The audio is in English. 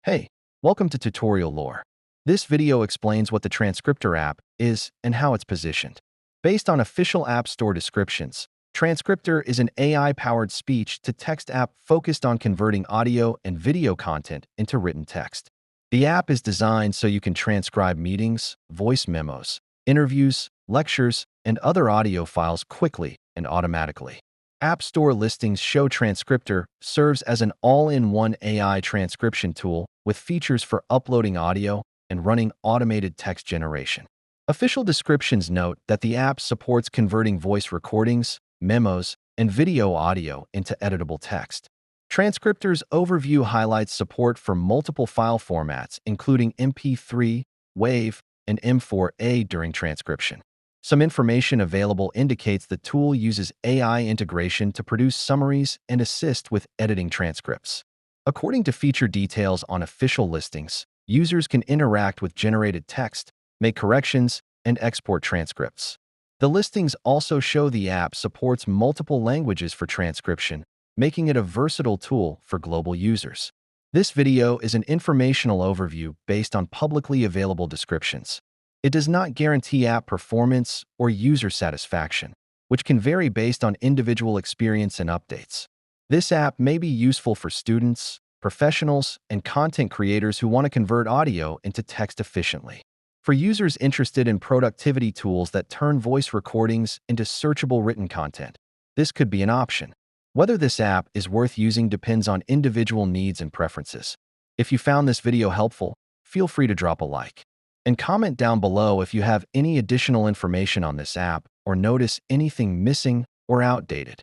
Hey, welcome to Tutorial Lore. This video explains what the Transkriptor app is and how it's positioned. Based on official App Store descriptions, Transkriptor is an AI-powered speech-to-text app focused on converting audio and video content into written text. The app is designed so you can transcribe meetings, voice memos, interviews, lectures, and other audio files quickly and automatically. App Store listings show Transkriptor serves as an all-in-one AI transcription tool with features for uploading audio and running automated text generation. Official descriptions note that the app supports converting voice recordings, memos, and video audio into editable text. Transkriptor's overview highlights support for multiple file formats, including MP3, WAV, and M4A during transcription. Some information available indicates the tool uses AI integration to produce summaries and assist with editing transcripts. According to feature details on official listings, users can interact with generated text, make corrections, and export transcripts. The listings also show the app supports multiple languages for transcription, making it a versatile tool for global users. This video is an informational overview based on publicly available descriptions. It does not guarantee app performance or user satisfaction, which can vary based on individual experience and updates. This app may be useful for students, professionals, and content creators who want to convert audio into text efficiently. For users interested in productivity tools that turn voice recordings into searchable written content, this could be an option. Whether this app is worth using depends on individual needs and preferences. If you found this video helpful, feel free to drop a like. And comment down below if you have any additional information on this app or notice anything missing or outdated.